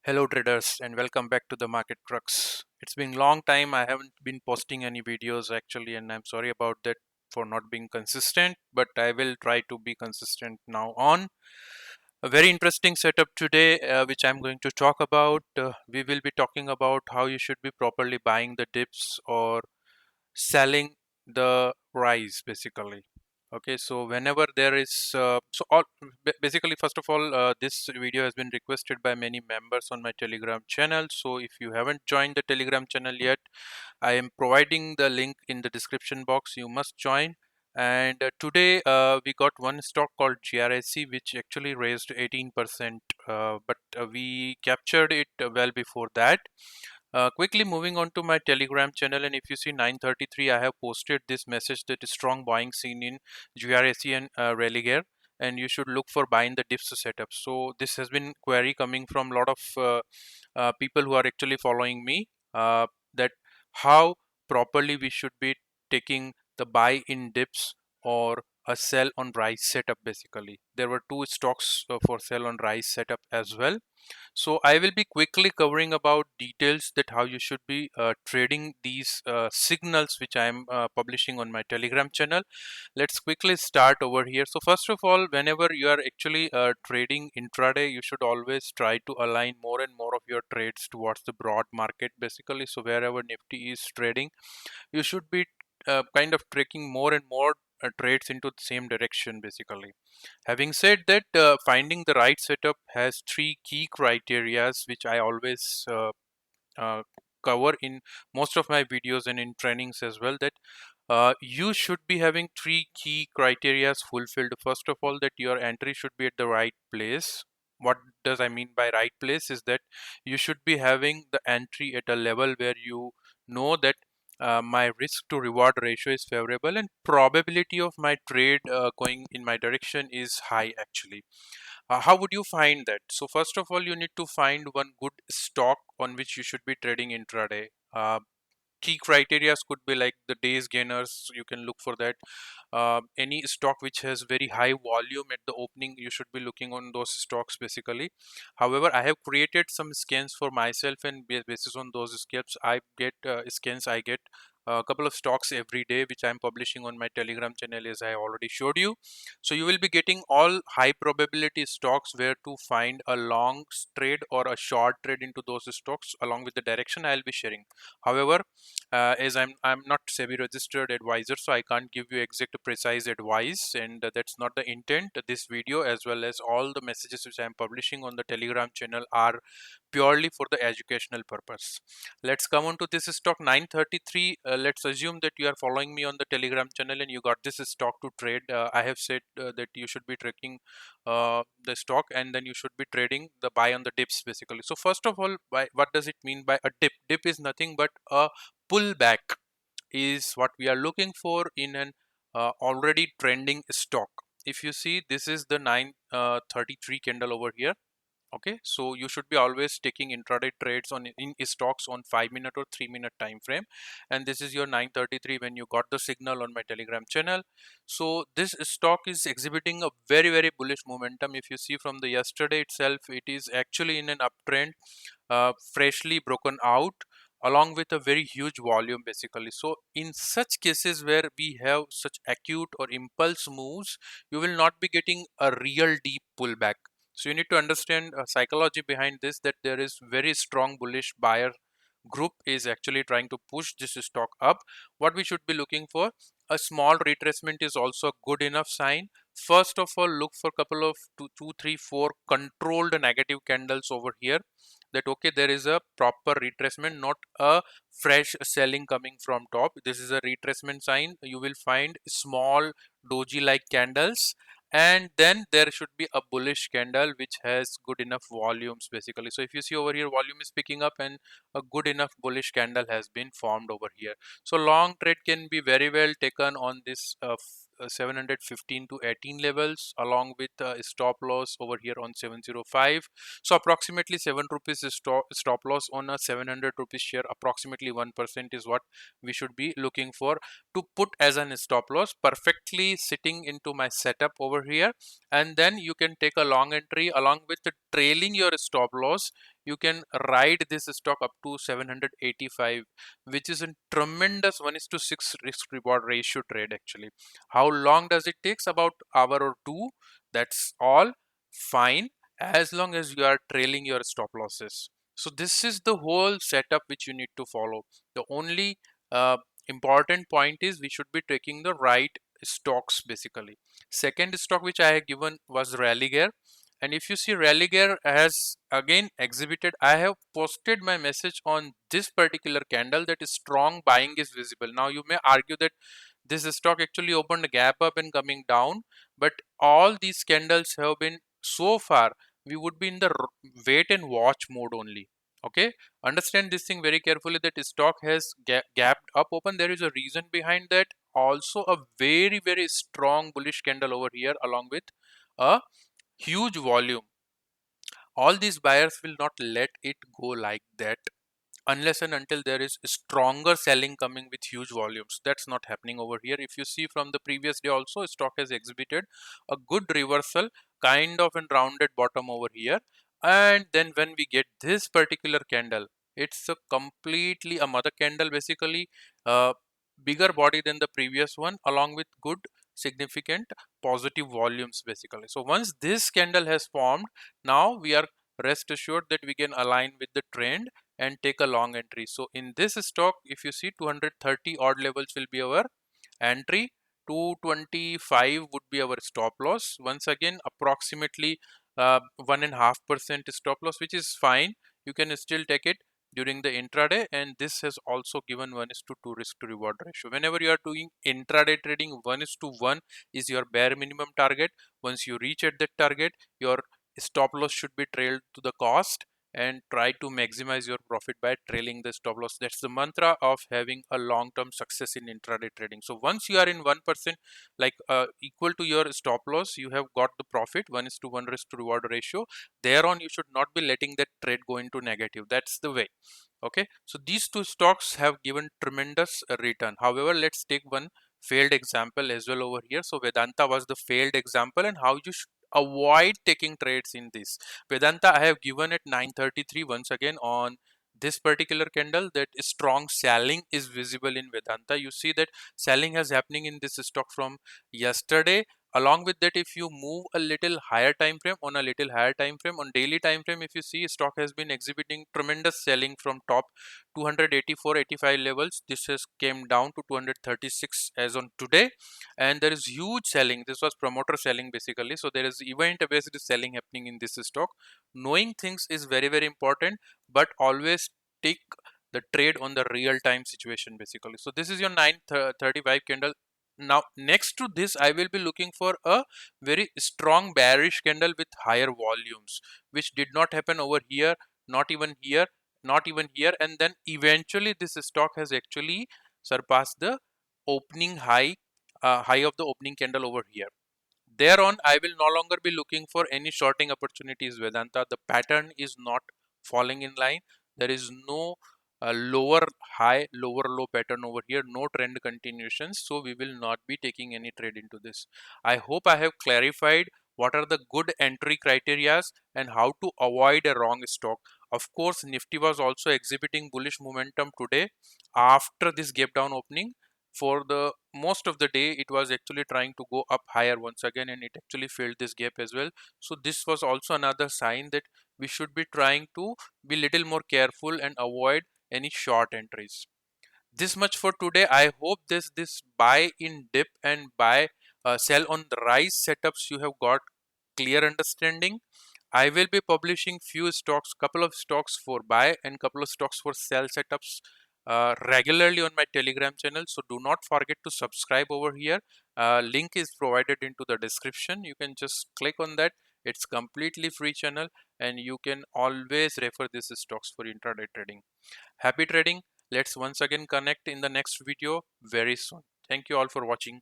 Hello traders and welcome back to the Market Crux. It's been a long time. I haven't been posting any videos actually, and I'm sorry about that for not being consistent, but I will try to be consistent now on. A very interesting setup today, which I'm going to talk about. We will be talking about how you should be properly buying the dips or selling the rise basically. Okay, so whenever there is basically, first of all, this video has been requested by many members on my Telegram channel. So if you haven't joined the Telegram channel yet, I am providing the link in the description box. You must join. And today we got one stock called GRSC, which actually raised 18%, but we captured it well before that. Quickly moving on to my Telegram channel, and if you see 9:33, I have posted this message that is strong buying seen in GRSC and Religare, and you should look for buying the dips setup. So this has been query coming from a lot of people who are actually following me, that how properly we should be taking the buy in dips or a sell on rise setup. Basically, there were two stocks for sell on rise setup as well. So I will be quickly covering about details that how you should be trading these signals which I am publishing on my Telegram channel. Let's quickly start over here. So first of all, whenever you are actually trading intraday, you should always try to align more and more of your trades towards the broad market basically. So wherever Nifty is trading, you should be kind of tracking more and more trades into the same direction basically. Having said that, finding the right setup has three key criterias which I always uh, cover in most of my videos and in trainings as well, that you should be having three key criterias fulfilled. First of all, that your entry should be at the right place. What does I mean by right place is that you should be having the entry at a level where you know that my risk to reward ratio is favorable and probability of my trade going in my direction is high actually. How would you find that? So first of all, you need to find one good stock on which you should be trading intraday. Key criteria could be like the days gainers. You can look for that. Any stock which has very high volume at the opening, you should be looking on those stocks basically. However, I have created some scans for myself, and basis on those scans I get a couple of stocks every day which I'm publishing on my Telegram channel, as I already showed you. So you will be getting all high probability stocks where to find a long trade or a short trade into those stocks along with the direction I'll be sharing. However, as I'm not SEBI registered advisor, so I can't give you exact precise advice, and that's not the intent. This video as well as all the messages which I'm publishing on the Telegram channel are purely for the educational purpose. Let's come on to this stock 9:33. Let's assume that you are following me on the Telegram channel and you got this stock to trade. I have said that you should be tracking the stock, and then you should be trading the buy on the dips basically. So first of all, what does it mean by a dip? Dip is nothing but a pullback, is what we are looking for in an already trending stock. If you see, this is the 9:33 candle over here. Okay, so you should be always taking intraday trades on in stocks on 5 minute or 3 minute time frame, and this is your 9:33 when you got the signal on my Telegram channel. So this stock is exhibiting a very bullish momentum. If you see from the yesterday itself, it is actually in an uptrend, freshly broken out along with a very huge volume basically. So in such cases where we have such acute or impulse moves, you will not be getting a real deep pullback. So you need to understand psychology behind this, that there is very strong bullish buyer group is actually trying to push this stock up. What we should be looking for, a small retracement is also a good enough sign. First of all, look for couple of two, three, four controlled negative candles over here, that okay, there is a proper retracement, not a fresh selling coming from top. This is a retracement sign. You will find small doji like candles, and then there should be a bullish candle which has good enough volumes basically. So if you see over here, volume is picking up and a good enough bullish candle has been formed over here. So long trade can be very well taken on this 715 to 18 levels, along with stop loss over here on 705. So approximately 7 rupees is stop loss on a 700 rupees share. Approximately 1% is what we should be looking for to put as an stop loss, perfectly sitting into my setup over here. And then you can take a long entry along with the trailing your stop loss. you can ride this stock up to 785, which is a tremendous 1:6 risk reward ratio trade actually. How long does it takes? About hour or two. That's all fine, as long as you are trailing your stop losses. So this is the whole setup which you need to follow. The only important point is we should be taking the right stocks basically. Second stock which I have given was Rallygear, and if you see Rallygear has again exhibited, I have posted my message on this particular candle that is strong buying is visible. Now you may argue that this stock actually opened a gap up and coming down, but all these candles have been so far, we would be in the wait and watch mode only. Okay, understand this thing very carefully, that stock has gapped up open. There is a reason behind that. Also a very strong bullish candle over here along with a huge volume. All these buyers will not let it go like that unless and until there is stronger selling coming with huge volumes. That's not happening over here. If you see from the previous day also, stock has exhibited a good reversal, kind of a rounded bottom over here. And then when we get this particular candle, it's a completely a mother candle basically, bigger body than the previous one along with good significant positive volumes basically. So once this candle has formed, now we are rest assured that we can align with the trend and take a long entry. So in this stock, if you see 230 odd levels will be our entry, 225 would be our stop loss. Once again, approximately 1.5% stop loss, which is fine. You can still take it during the intraday, and this has also given 1:2 risk to reward ratio. Whenever you are doing intraday trading, 1:1 is your bare minimum target. Once you reach at that target, your stop loss should be trailed to the cost, and try to maximize your profit by trailing the stop loss. That's the mantra of having a long-term success in intraday trading. So once you are in 1%, like equal to your stop loss, you have got the profit. 1:1 risk to reward ratio. Thereon, you should not be letting that trade go into negative. That's the way. Okay, so these two stocks have given tremendous return. However, let's take one failed example as well over here. So Vedanta was the failed example, and how you should avoid taking trades in this. Vedanta I have given at 9:33 once again on this particular candle, that strong selling is visible in Vedanta. You see that selling is happening in this stock from yesterday. Along with that, if you move a little higher time frame, on a little higher time frame, on daily time frame, if you see, stock has been exhibiting tremendous selling from top 284-85 levels. This has came down to 236 as on today, and there is huge selling. This was promoter selling basically. So there is event based selling happening in this stock. Knowing things is very important, but always take the trade on the real time situation basically. So this is your 9:35 candle. Now next to this, I will be looking for a very strong bearish candle with higher volumes, which did not happen over here, not even here, not even here. And then eventually this stock has actually surpassed the opening high of the opening candle over here. Thereon, I will no longer be looking for any shorting opportunities. Vedanta, the pattern is not falling in line. There is no lower high, lower low pattern over here, no trend continuations. So we will not be taking any trade into this. I hope I have clarified what are the good entry criterias and how to avoid a wrong stock. Of course, Nifty was also exhibiting bullish momentum today after this gap down opening. For the most of the day, it was actually trying to go up higher once again, and it actually filled this gap as well. So this was also another sign that we should be trying to be little more careful and avoid any short entries. This much for today. I hope this buy in dip and buy sell on the rise setups you have got clear understanding. I will be publishing few stocks, couple of stocks for buy and couple of stocks for sell setups regularly on my Telegram channel. So do not forget to subscribe over here. Link is provided into the description. You can just click on that. It's completely free channel, and you can always refer these stocks for intraday trading. Happy trading. Let's once again connect in the next video very soon. Thank you all for watching.